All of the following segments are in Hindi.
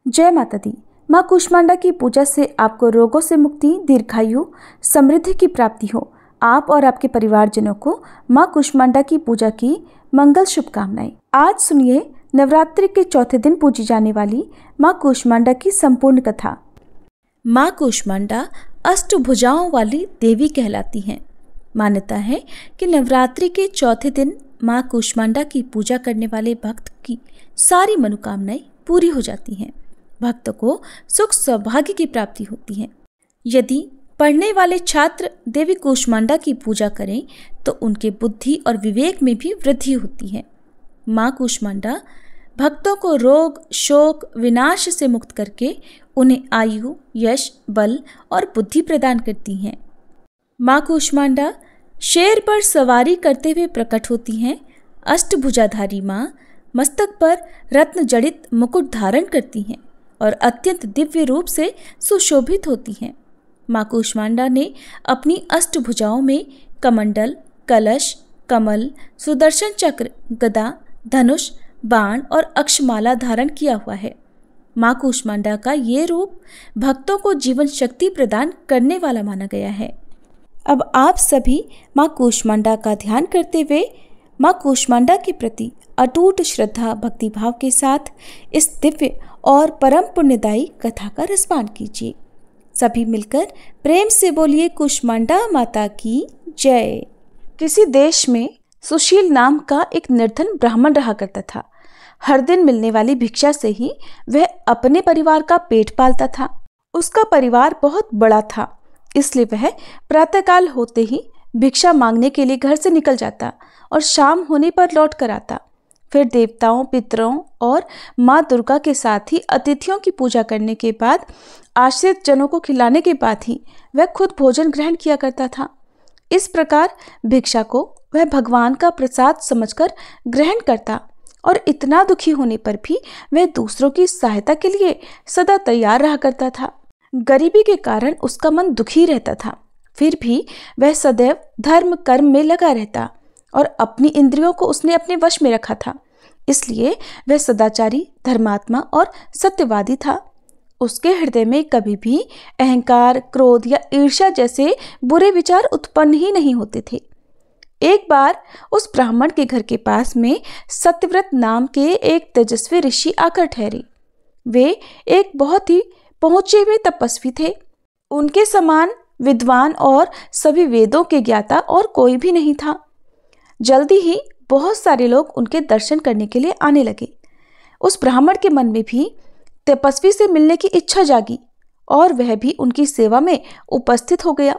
जय माता दी। माँ कूष्मांडा की पूजा से आपको रोगों से मुक्ति, दीर्घायु, समृद्धि की प्राप्ति हो। आप और आपके परिवारजनों को माँ कूष्मांडा की पूजा की मंगल शुभकामनाएं। आज सुनिए नवरात्रि के चौथे दिन पूजी जाने वाली माँ कूष्मांडा की संपूर्ण कथा। माँ कूष्मांडा अष्टभुजाओं वाली देवी कहलाती हैं। मान्यता है कि नवरात्रि के चौथे दिन माँ कूष्मांडा की पूजा करने वाले भक्त की सारी मनोकामनाएं पूरी हो जाती हैं। भक्तों को सुख सौभाग्य की प्राप्ति होती है। यदि पढ़ने वाले छात्र देवी कूष्मांडा की पूजा करें तो उनके बुद्धि और विवेक में भी वृद्धि होती है। माँ कूष्मांडा भक्तों को रोग, शोक, विनाश से मुक्त करके उन्हें आयु, यश, बल और बुद्धि प्रदान करती हैं। माँ कूष्मांडा शेर पर सवारी करते हुए प्रकट होती हैं। अष्टभुजाधारी माँ मस्तक पर रत्न जड़ित मुकुट धारण करती हैं और अत्यंत दिव्य रूप से सुशोभित होती हैं। माँ कूष्मांडा ने अपनी अष्टभुजाओं में कमंडल, कलश, कमल, सुदर्शन चक्र, गदा, धनुष, बाण और अक्षमाला धारण किया हुआ है। माँ कूष्मांडा का ये रूप भक्तों को जीवन शक्ति प्रदान करने वाला माना गया है। अब आप सभी माँ कूष्मांडा का ध्यान करते हुए माँ कूष्मांडा के प्रति अटूट श्रद्धा, भक्तिभाव के साथ इस दिव्य और परम पुण्यदायी कथा का रसपान कीजिए। सभी मिलकर प्रेम से बोलिए कूष्मांडा माता की जय। किसी देश में सुशील नाम का एक निर्धन ब्राह्मण रहा करता था। हर दिन मिलने वाली भिक्षा से ही वह अपने परिवार का पेट पालता था। उसका परिवार बहुत बड़ा था, इसलिए वह प्रातःकाल होते ही भिक्षा मांगने के लिए घर से निकल जाता और शाम होने पर लौट कर आता। फिर देवताओं, पितरों और माँ दुर्गा के साथ ही अतिथियों की पूजा करने के बाद, आश्रित जनों को खिलाने के बाद ही वह खुद भोजन ग्रहण किया करता था। इस प्रकार भिक्षा को वह भगवान का प्रसाद समझकर ग्रहण करता और इतना दुखी होने पर भी वह दूसरों की सहायता के लिए सदा तैयार रहा करता था। गरीबी के कारण उसका मन दुखी रहता था, फिर भी वह सदैव धर्म कर्म में लगा रहता और अपनी इंद्रियों को उसने अपने वश में रखा था। इसलिए वह सदाचारी, धर्मात्मा और सत्यवादी था। उसके हृदय में कभी भी अहंकार, क्रोध या ईर्ष्या जैसे बुरे विचार उत्पन्न ही नहीं होते थे। एक बार उस ब्राह्मण के घर के पास में सत्यव्रत नाम के एक तेजस्वी ऋषि आकर ठहरे। वे एक बहुत ही पहुंचे हुए तपस्वी थे। उनके समान विद्वान और सभी वेदों के ज्ञाता और कोई भी नहीं था। जल्दी ही बहुत सारे लोग उनके दर्शन करने के लिए आने लगे। उस ब्राह्मण के मन में भी तपस्वी से मिलने की इच्छा जागी और वह भी उनकी सेवा में उपस्थित हो गया।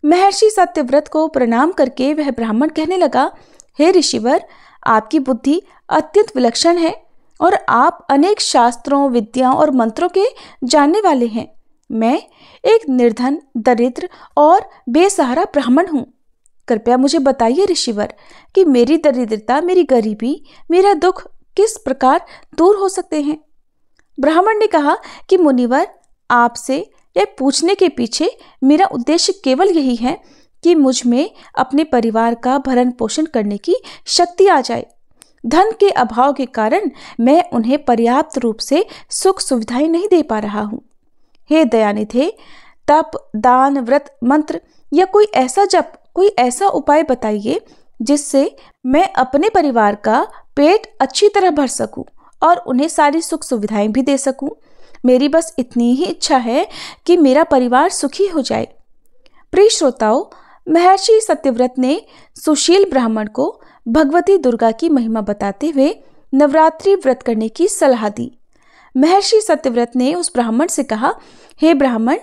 महर्षि सत्यव्रत को प्रणाम करके वह ब्राह्मण कहने लगा, हे ऋषिवर, आपकी बुद्धि अत्यंत विलक्षण है और आप अनेक शास्त्रों, विद्याओं और मंत्रों के जानने वाले हैं। मैं एक निर्धन, दरिद्र और बेसहारा ब्राह्मण हूँ। कृपया मुझे बताइए ऋषिवर कि मेरी दरिद्रता, मेरी गरीबी, मेरा दुख किस प्रकार दूर हो सकते हैं। ब्राह्मण ने कहा कि मुनिवर, आपसे यह पूछने के पीछे मेरा उद्देश्य केवल यही है कि मुझ में अपने परिवार का भरण पोषण करने की शक्ति आ जाए। धन के अभाव के कारण मैं उन्हें पर्याप्त रूप से सुख सुविधाएं नहीं दे पा रहा हूँ। हे दयानिधे, तप, दान, व्रत, मंत्र या कोई ऐसा जप, कोई ऐसा उपाय बताइए जिससे मैं अपने परिवार का पेट अच्छी तरह भर सकूं और उन्हें सारी सुख सुविधाएं भी दे सकूं। मेरी बस इतनी ही इच्छा है कि मेरा परिवार सुखी हो जाए। प्रिय श्रोताओं, महर्षि सत्यव्रत ने सुशील ब्राह्मण को भगवती दुर्गा की महिमा बताते हुए नवरात्रि व्रत करने की सलाह दी। महर्षि सत्यव्रत ने उस ब्राह्मण से कहा, हे ब्राह्मण,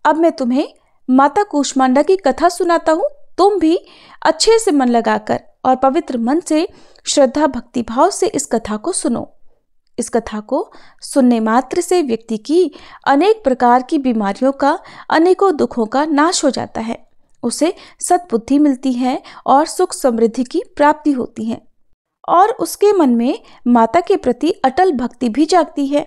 अब मैं तुम्हें माता कूष्मांडा की कथा सुनाता हूँ। तुम भी अच्छे से मन लगाकर और पवित्र मन से श्रद्धा, भक्ति भाव से इस कथा को सुनो। इस कथा को सुनने मात्र से व्यक्ति की अनेक प्रकार की बीमारियों का, अनेकों दुखों का नाश हो जाता है। उसे सद्बुद्धि मिलती है और सुख समृद्धि की प्राप्ति होती है और उसके मन में माता के प्रति अटल भक्ति भी जागती है।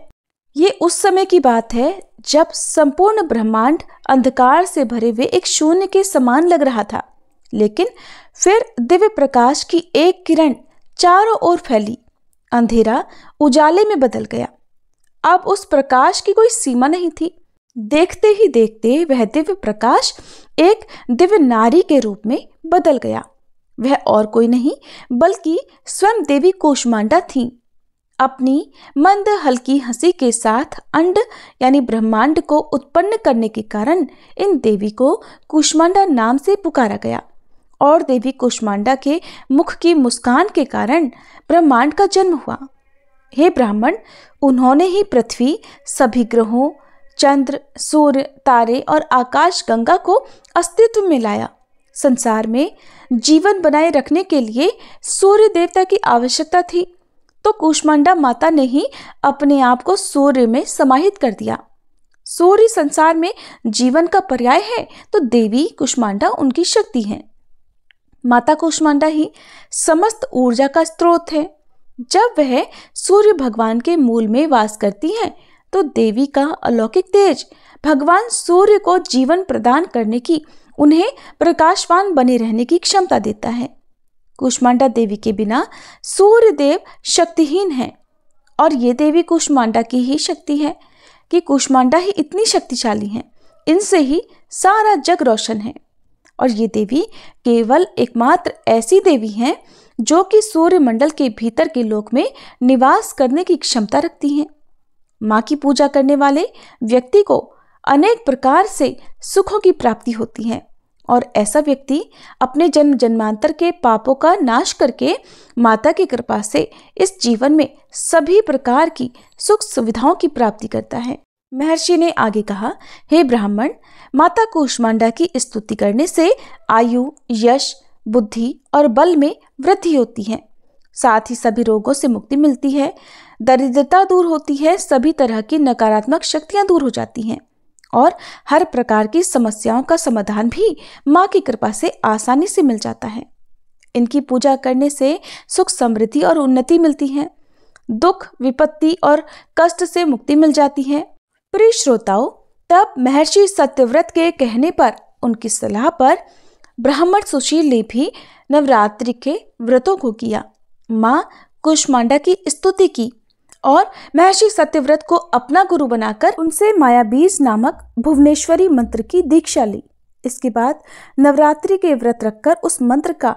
ये उस समय की बात है जब संपूर्ण ब्रह्मांड अंधकार से भरे हुए एक शून्य के समान लग रहा था, लेकिन फिर दिव्य प्रकाश की एक किरण चारों ओर फैली। अंधेरा उजाले में बदल गया। अब उस प्रकाश की कोई सीमा नहीं थी। देखते ही देखते वह दिव्य प्रकाश एक दिव्य नारी के रूप में बदल गया। वह और कोई नहीं बल्कि स्वयं देवी कूष्मांडा थी। अपनी मंद हल्की हंसी के साथ अंड यानी ब्रह्मांड को उत्पन्न करने के कारण इन देवी को कूष्मांडा नाम से पुकारा गया और देवी कूष्मांडा के मुख की मुस्कान के कारण ब्रह्मांड का जन्म हुआ। हे ब्राह्मण, उन्होंने ही पृथ्वी, सभी ग्रहों, चंद्र, सूर्य, तारे और आकाश गंगा को अस्तित्व में लाया। संसार में जीवन बनाए रखने के लिए सूर्य देवता की आवश्यकता थी, तो कूष्मांडा माता ने ही अपने आप को सूर्य में समाहित कर दिया। सूर्य संसार में जीवन का पर्याय है, तो देवी कूष्मांडा उनकी शक्ति है। माता कूष्मांडा ही समस्त ऊर्जा का स्रोत है। जब वह सूर्य भगवान के मूल में वास करती हैं, तो देवी का अलौकिक तेज भगवान सूर्य को जीवन प्रदान करने की, उन्हें प्रकाशवान बने रहने की क्षमता देता है। कूष्मांडा देवी के बिना सूर्य देव शक्तिहीन है और ये देवी कूष्मांडा की ही शक्ति है कि कूष्मांडा ही इतनी शक्तिशाली है। इनसे ही सारा जग रोशन है। और ये देवी केवल एकमात्र ऐसी देवी हैं जो कि सूर्य मंडल के भीतर के लोक में निवास करने की क्षमता रखती हैं। माँ की पूजा करने वाले व्यक्ति को अनेक प्रकार से सुखों की प्राप्ति होती है और ऐसा व्यक्ति अपने जन्म जन्मांतर के पापों का नाश करके माता की कृपा से इस जीवन में सभी प्रकार की सुख सुविधाओं की प्राप्ति करता है। महर्षि ने आगे कहा, हे ब्राह्मण, माता कूष्मांडा की स्तुति करने से आयु, यश, बुद्धि और बल में वृद्धि होती है। साथ ही सभी रोगों से मुक्ति मिलती है, दरिद्रता दूर होती है, सभी तरह की नकारात्मक शक्तियां दूर हो जाती हैं और हर प्रकार की समस्याओं का समाधान भी माँ की कृपा से आसानी से मिल जाता है। इनकी पूजा करने से सुख, समृद्धि और उन्नति मिलती है। दुख, विपत्ति और कष्ट से मुक्ति मिल जाती है। प्रिय श्रोताओं, तब महर्षि सत्यव्रत के कहने पर, उनकी सलाह पर ब्राह्मण सुशील ने भी नवरात्रि के व्रतों को किया, माँ कूष्मांडा की स्तुति की और महर्षि सत्यव्रत को अपना गुरु बनाकर उनसे माया बीज नामक भुवनेश्वरी मंत्र की दीक्षा ली। इसके बाद नवरात्रि के व्रत रखकर उस मंत्र का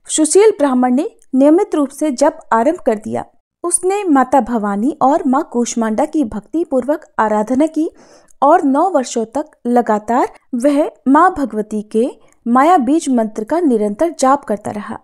सुशील ब्राह्मण ने नियमित रूप से जप आरंभ कर दिया। उसने माता भवानी और माँ कूष्मांडा की भक्ति पूर्वक आराधना की और 9 वर्षों तक लगातार वह माँ भगवती के माया बीज मंत्र का निरंतर जाप करता रहा।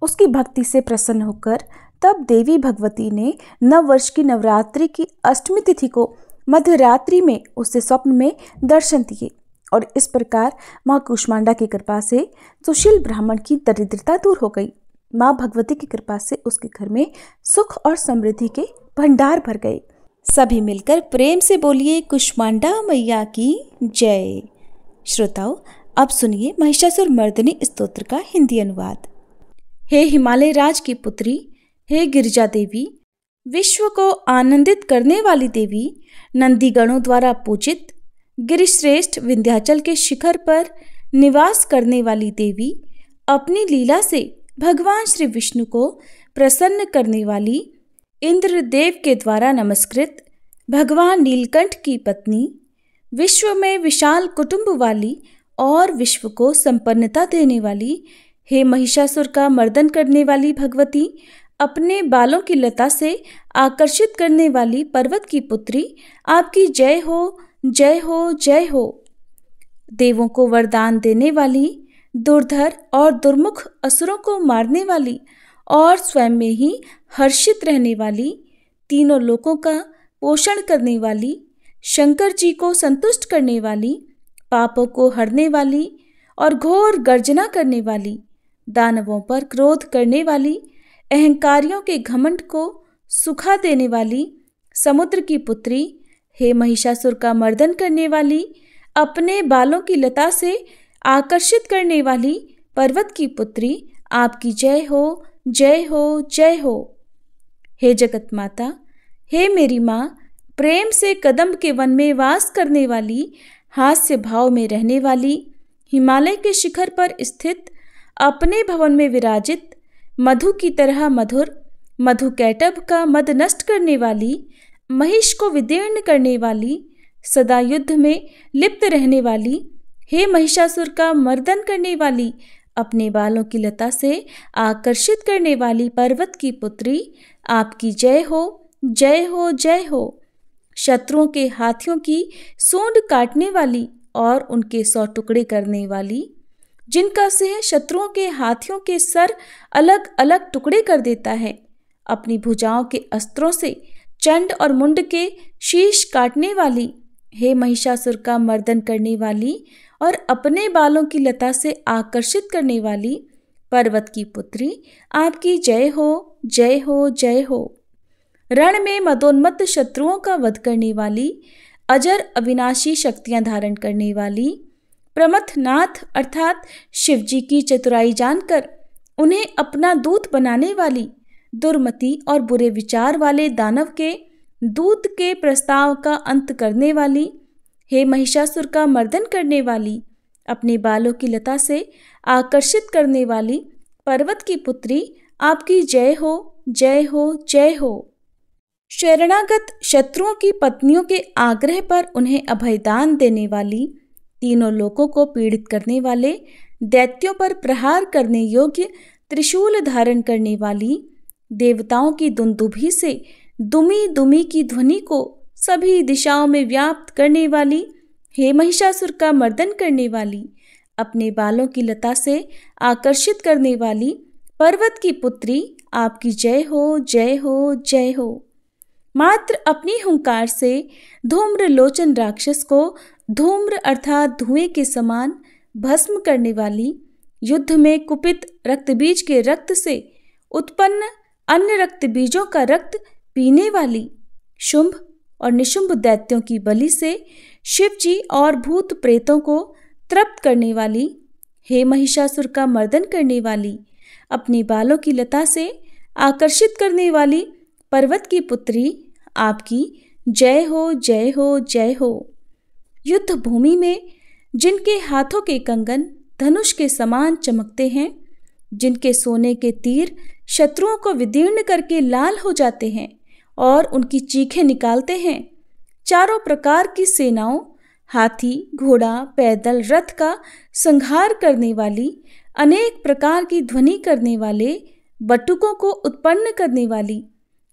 उसकी भक्ति से प्रसन्न होकर तब देवी भगवती ने 9 वर्ष की नवरात्रि की अष्टमी तिथि को मध्यरात्रि में उसे स्वप्न में दर्शन दिए और इस प्रकार माँ कूष्मांडा की कृपा से सुशील ब्राह्मण की दरिद्रता दूर हो गई। माँ भगवती की कृपा से उसके घर में सुख और समृद्धि के भंडार भर गए। सभी मिलकर प्रेम से बोलिए, कूष्मांडा मैया की जय। श्रोताओ, अब सुनिए महिषासुर मर्दिनी स्तोत्र का हिंदी अनुवाद। हे हिमालय राज की पुत्री, हे गिरिजा देवी, विश्व को आनंदित करने वाली देवी, नंदीगणों द्वारा पूजित, गिरिश्रेष्ठ विंध्याचल के शिखर पर निवास करने वाली देवी, अपनी लीला से भगवान श्री विष्णु को प्रसन्न करने वाली, इंद्रदेव के द्वारा नमस्कृत, भगवान नीलकंठ की पत्नी, विश्व में विशाल कुटुंब वाली और विश्व को संपन्नता देने वाली, हे महिषासुर का मर्दन करने वाली भगवती, अपने बालों की लता से आकर्षित करने वाली पर्वत की पुत्री, आपकी जय हो, जय हो, जय हो। देवों को वरदान देने वाली, दुर्धर और दुर्मुख असुरों को मारने वाली और स्वयं में ही हर्षित रहने वाली, तीनों लोकों का पोषण करने वाली, शंकर जी को संतुष्ट करने वाली, पापों को हरने वाली और घोर गर्जना करने वाली, दानवों पर क्रोध करने वाली, अहंकारियों के घमंड को सुखा देने वाली, समुद्र की पुत्री, हे महिषासुर का मर्दन करने वाली, अपने बालों की लता से आकर्षित करने वाली पर्वत की पुत्री, आपकी जय हो, जय हो, जय हो। हे जगत माता, हे मेरी माँ, प्रेम से कदम्ब के वन में वास करने वाली, हास्य भाव में रहने वाली, हिमालय के शिखर पर स्थित, अपने भवन में विराजित, मधु की तरह मधुर, मधु कैटभ का मद नष्ट करने वाली, महिष को विदीर्ण करने वाली, सदा युद्ध में लिप्त रहने वाली, हे महिषासुर का मर्दन करने वाली, अपने बालों की लता से आकर्षित करने वाली पर्वत की पुत्री, आपकी जय हो, जय हो, जय हो। शत्रुओं के हाथियों की सूंड काटने वाली और उनके 100 टुकड़े करने वाली, जिनका सिंह शत्रुओं के हाथियों के सर अलग अलग टुकड़े कर देता है, अपनी भुजाओं के अस्त्रों से चंड और मुंड के शीश काटने वाली, हे महिषासुर का मर्दन करने वाली और अपने बालों की लता से आकर्षित करने वाली पर्वत की पुत्री, आपकी जय हो, जय हो, जय हो। रण में मदोन्मत्त शत्रुओं का वध करने वाली, अजर अविनाशी शक्तियां धारण करने वाली, प्रमथनाथ अर्थात शिवजी की चतुराई जानकर उन्हें अपना दूत बनाने वाली, दुर्मति और बुरे विचार वाले दानव के दूत के प्रस्ताव का अंत करने वाली, हे महिषासुर का मर्दन करने वाली, अपने बालों की लता से आकर्षित करने वाली पर्वत की पुत्री, आपकी जय हो, जय हो, जय हो। शरणागत शत्रुओं की पत्नियों के आग्रह पर उन्हें अभयदान देने वाली, तीनों लोकों को पीड़ित करने वाले, दैत्यों पर प्रहार करने योग्य त्रिशूल धारण करने वाली, देवताओं की दुंदुभी से दुमी दुमी की ध्वनि को सभी दिशाओं में व्याप्त करने वाली, हे महिषासुर का मर्दन करने वाली, अपने बालों की लता से आकर्षित करने वाली पर्वत की पुत्री, आपकी जय हो, जय हो, जय हो। मात्र अपनी हुंकार से धूम्र लोचन राक्षस को धूम्र अर्थात धुएं के समान भस्म करने वाली, युद्ध में कुपित रक्तबीज के रक्त से उत्पन्न अन्य रक्त बीजों का रक्त पीने वाली, शुंभ और निशुंभ दैत्यों की बलि से शिवजी और भूत प्रेतों को तृप्त करने वाली, हे महिषासुर का मर्दन करने वाली, अपनी बालों की लता से आकर्षित करने वाली पर्वत की पुत्री, आपकी जय हो, जय हो, जय हो। युद्ध भूमि में जिनके हाथों के कंगन धनुष के समान चमकते हैं, जिनके सोने के तीर शत्रुओं को विदीर्ण करके लाल हो जाते हैं और उनकी चीखें निकालते हैं, चारों प्रकार की सेनाओं, हाथी, घोड़ा, पैदल, रथ का संहार करने वाली, अनेक प्रकार की ध्वनि करने वाले, बटुकों को उत्पन्न करने वाली,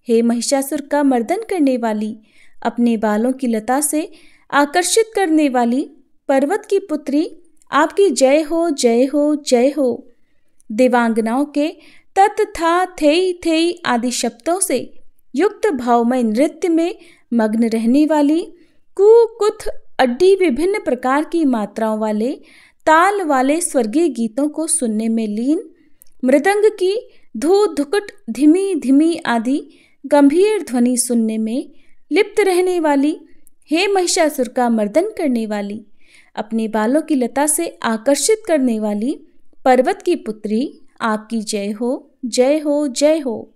हे महिषासुर का मर्दन करने वाली, अपने बालों की लता से आकर्षित करने वाली पर्वत की पुत्री, आपकी जय हो, जय हो, जय हो। देवांगनाओं के तत् था थेई थेई आदि शब्दों से युक्त भावमय नृत्य में मग्न रहने वाली, कु कुथ अड्डी विभिन्न प्रकार की मात्राओं वाले ताल वाले स्वर्गीय गीतों को सुनने में लीन, मृदंग की धू धुकुट धीमी धीमी आदि गंभीर ध्वनि सुनने में लिप्त रहने वाली, हे महिषासुर का मर्दन करने वाली, अपने बालों की लता से आकर्षित करने वाली पर्वत की पुत्री, आपकी जय हो, जय हो, जय हो।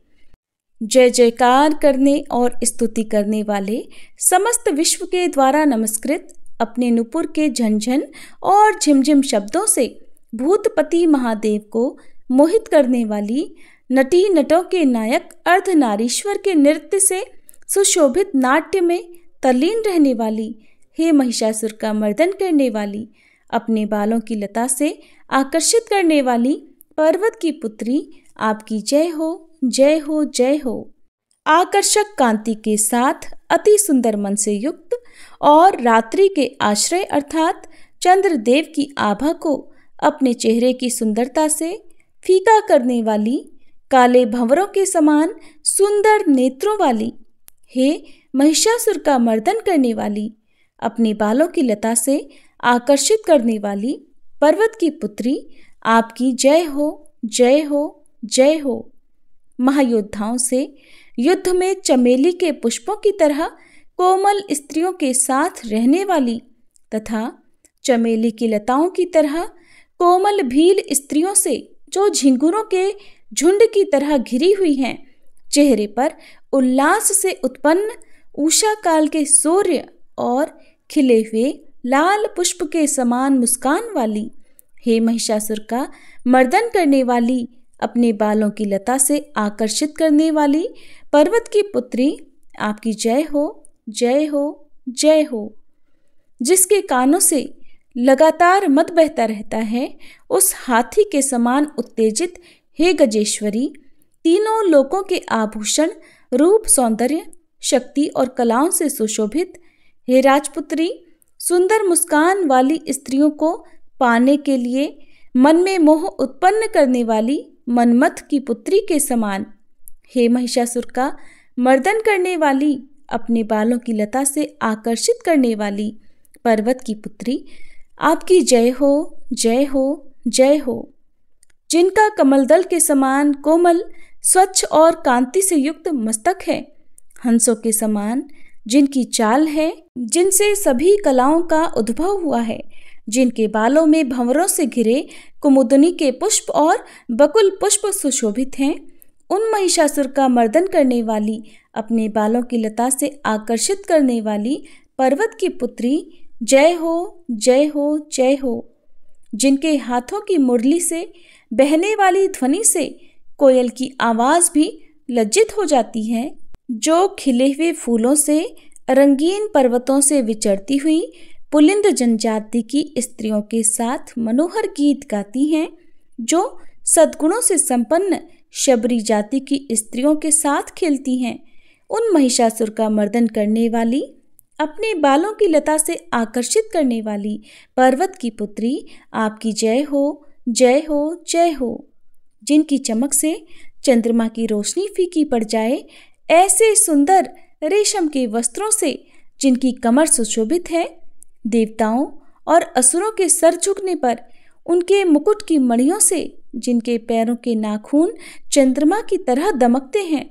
जय जयकार करने और स्तुति करने वाले, समस्त विश्व के द्वारा नमस्कृत, अपने नुपुर के झंझन और झिमझिम शब्दों से भूतपति महादेव को मोहित करने वाली, नटी नटों के नायक अर्धनारीश्वर के नृत्य से सुशोभित नाट्य में तल्लीन रहने वाली, हे महिषासुर का मर्दन करने वाली, अपने बालों की लता से आकर्षित करने वाली पर्वत की पुत्री, आपकी जय हो, जय हो, जय हो। आकर्षक कांति के साथ अति सुंदर मन से युक्त और रात्रि के आश्रय अर्थात चंद्रदेव की आभा को अपने चेहरे की सुंदरता से फीका करने वाली, काले भंवरों के समान सुंदर नेत्रों वाली, हे महिषासुर का मर्दन करने वाली, अपने बालों की लता से आकर्षित करने वाली पर्वत की पुत्री, आपकी जय हो, जय हो, जय हो। महायोद्धाओं से युद्ध में चमेली के पुष्पों की तरह कोमल स्त्रियों के साथ रहने वाली तथा चमेली की लताओं की तरह कोमल भील स्त्रियों से जो झिंगुरों के झुंड की तरह घिरी हुई हैं, चेहरे पर उल्लास से उत्पन्न उषा काल के सूर्य और खिले हुए लाल पुष्प के समान मुस्कान वाली, हे महिषासुर का मर्दन करने वाली, अपने बालों की लता से आकर्षित करने वाली पर्वत की पुत्री, आपकी जय हो, जय हो, जय हो। जिसके कानों से लगातार मद बहता रहता है, उस हाथी के समान उत्तेजित हे गजेश्वरी, तीनों लोकों के आभूषण, रूप, सौंदर्य, शक्ति और कलाओं से सुशोभित हे राजपुत्री, सुंदर मुस्कान वाली स्त्रियों को पाने के लिए मन में मोह उत्पन्न करने वाली मनमथ की पुत्री के समान, हे महिषासुर का मर्दन करने वाली, अपने बालों की लता से आकर्षित करने वाली पर्वत की पुत्री, आपकी जय हो, जय हो, जय हो। जिनका कमलदल के समान कोमल, स्वच्छ और कांति से युक्त मस्तक है, हंसों के समान जिनकी चाल है, जिनसे सभी कलाओं का उद्भव हुआ है, जिनके बालों में भंवरों से घिरे कुमुदनी के पुष्प और बकुल पुष्प सुशोभित हैं, उन महिषासुर का मर्दन करने वाली, अपने बालों की लता से आकर्षित करने वाली पर्वत की पुत्री, जय हो, जय हो, जय हो। जिनके हाथों की मुरली से बहने वाली ध्वनि से कोयल की आवाज भी लज्जित हो जाती है, जो खिले हुए फूलों से रंगीन पर्वतों से विचरती हुई पुलिंद जनजाति की स्त्रियों के साथ मनोहर गीत गाती हैं, जो सद्गुणों से संपन्न शबरी जाति की स्त्रियों के साथ खेलती हैं, उन महिषासुर का मर्दन करने वाली, अपने बालों की लता से आकर्षित करने वाली पर्वत की पुत्री, आपकी जय हो, जय हो, जय हो। जिनकी चमक से चंद्रमा की रोशनी फीकी पड़ जाए, ऐसे सुंदर रेशम के वस्त्रों से जिनकी कमर सुशोभित है, देवताओं और असुरों के सर झुकने पर उनके मुकुट की मणियों से जिनके पैरों के नाखून चंद्रमा की तरह दमकते हैं,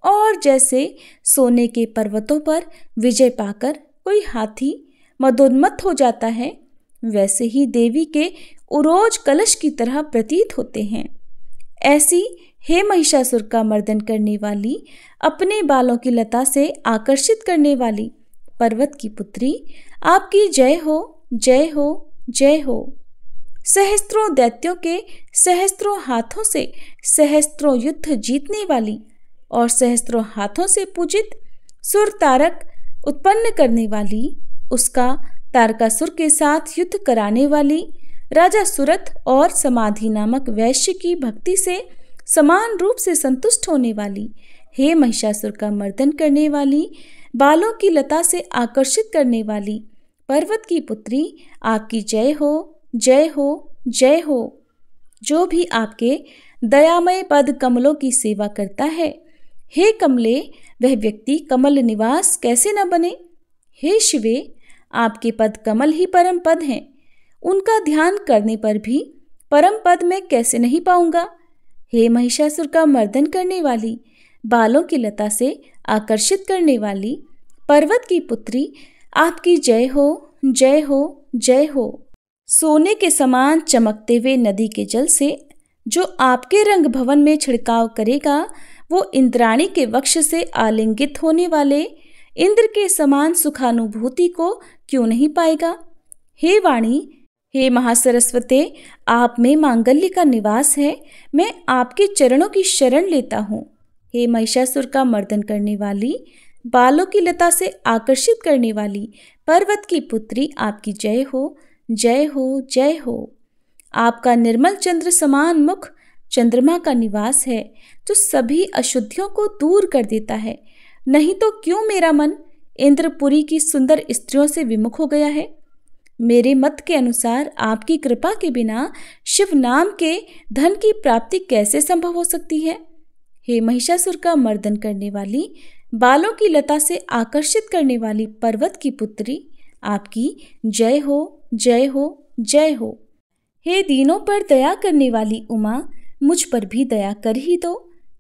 और जैसे सोने के पर्वतों पर विजय पाकर कोई हाथी मदोन्मत्त हो जाता है, वैसे ही देवी के उरोज कलश की तरह प्रतीत होते हैं। ऐसी हे महिषासुर का मर्दन करने वाली, अपने बालों की लता से आकर्षित करने वाली पर्वत की पुत्री, आपकी जय हो, जय हो, जय हो। सहस्त्रों दैत्यों के सहस्त्रों हाथों से सहस्त्रों युद्ध जीतने वाली और सहस्त्रों हाथों से पूजित सुर तारक उत्पन्न करने वाली, उसका तारकासुर के साथ युद्ध कराने वाली, राजा सुरथ और समाधि नामक वैश्य की भक्ति से समान रूप से संतुष्ट होने वाली, हे महिषासुर का मर्दन करने वाली, बालों की लता से आकर्षित करने वाली पर्वत की पुत्री, आपकी जय हो, जय हो, जय हो। जो भी आपके दयामय पद कमलों की सेवा करता है, हे कमले, वह व्यक्ति कमल निवास कैसे न बने। हे शिवे, आपके पद कमल ही परम पद हैं, उनका ध्यान करने पर भी परम पद में कैसे नहीं पाऊंगा। हे महिषासुर का मर्दन करने वाली, बालों की लता से आकर्षित करने वाली पर्वत की पुत्री, आपकी जय हो, जय हो, जय हो। सोने के समान चमकते हुए नदी के जल से जो आपके रंग भवन में छिड़काव करेगा, वो इंद्राणी के वक्ष से आलिंगित होने वाले इंद्र के समान सुखानुभूति को क्यों नहीं पाएगा। हे वाणी, हे महासरस्वते, आप में मांगल्य का निवास है, मैं आपके चरणों की शरण लेता हूँ। हे महिषासुर का मर्दन करने वाली, बालों की लता से आकर्षित करने वाली पर्वत की पुत्री, आपकी जय हो, जय हो, जय हो। आपका निर्मल चंद्र समान मुख चंद्रमा का निवास है, जो सभी अशुद्धियों को दूर कर देता है। नहीं तो क्यों मेरा मन इंद्रपुरी की सुंदर स्त्रियों से विमुख हो गया है। मेरे मत के अनुसार आपकी कृपा के बिना शिव नाम के धन की प्राप्ति कैसे संभव हो सकती है। हे महिषासुर का मर्दन करने वाली, बालों की लता से आकर्षित करने वाली पर्वत की पुत्री, आपकी जय हो, जय हो, जय हो। हे दीनों पर दया करने वाली उमा, मुझ पर भी दया कर ही दो।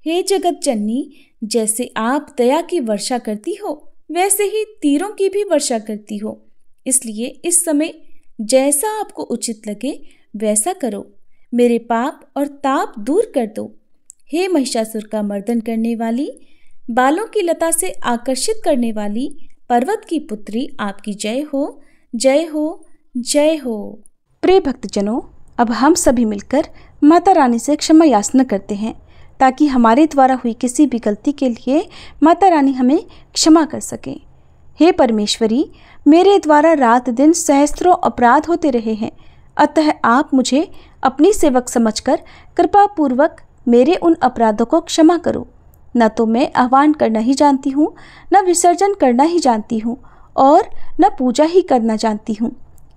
हे जगत जननी, जैसे आप दया की वर्षा करती हो, वैसे ही तीरों की भी वर्षा करती हो, इसलिए इस समय जैसा आपको उचित लगे वैसा करो, मेरे पाप और ताप दूर कर दो। हे महिषासुर का मर्दन करने वाली, बालों की लता से आकर्षित करने वाली पर्वत की पुत्री, आपकी जय हो, जय हो, जय हो। प्रिय भक्तजनों, अब हम सभी मिलकर माता रानी से क्षमा याचना करते हैं। ताकि हमारे द्वारा हुई किसी भी गलती के लिए माता रानी हमें क्षमा कर सकें। हे परमेश्वरी, मेरे द्वारा रात दिन सहस्त्रों अपराध होते रहे हैं, अतः आप मुझे अपनी सेवक समझकर कृपा पूर्वक मेरे उन अपराधों को क्षमा करो। न तो मैं आह्वान करना ही जानती हूँ, न विसर्जन करना ही जानती हूँ, और न पूजा ही करना जानती हूँ।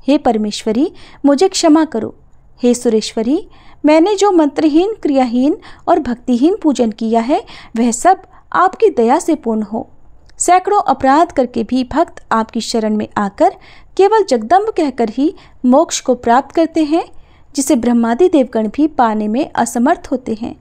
हे परमेश्वरी, मुझे क्षमा करो। हे सुरेश्वरी, मैंने जो मंत्रहीन, क्रियाहीन और भक्तिहीन पूजन किया है वह सब आपकी दया से पूर्ण हो। सैकड़ों अपराध करके भी भक्त आपकी शरण में आकर केवल जगदम्ब कहकर ही मोक्ष को प्राप्त करते हैं, जिसे ब्रह्मादि देवगण भी पाने में असमर्थ होते हैं।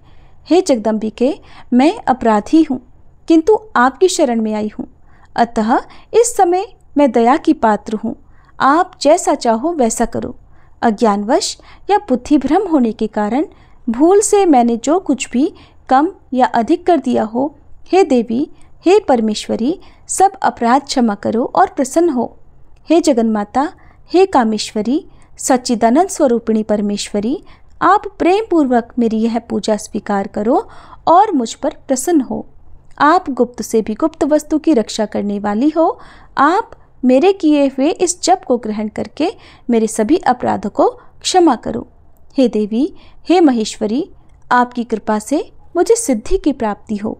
हे जगदम्बिके, मैं अपराधी हूँ, किंतु आपकी शरण में आई हूँ, अतः इस समय मैं दया की पात्र हूँ। आप जैसा चाहो वैसा करो। अज्ञानवश या बुद्धि भ्रम होने के कारण भूल से मैंने जो कुछ भी कम या अधिक कर दिया हो, हे देवी, हे परमेश्वरी, सब अपराध क्षमा करो और प्रसन्न हो। हे जगन्माता, हे कामेश्वरी, सच्चिदानंद स्वरूपिणी परमेश्वरी, आप प्रेम पूर्वक मेरी यह पूजा स्वीकार करो और मुझ पर प्रसन्न हो। आप गुप्त से भी गुप्त वस्तु की रक्षा करने वाली हो। आप मेरे किए हुए इस जप को ग्रहण करके मेरे सभी अपराधों को क्षमा करो। हे देवी, हे महेश्वरी, आपकी कृपा से मुझे सिद्धि की प्राप्ति हो।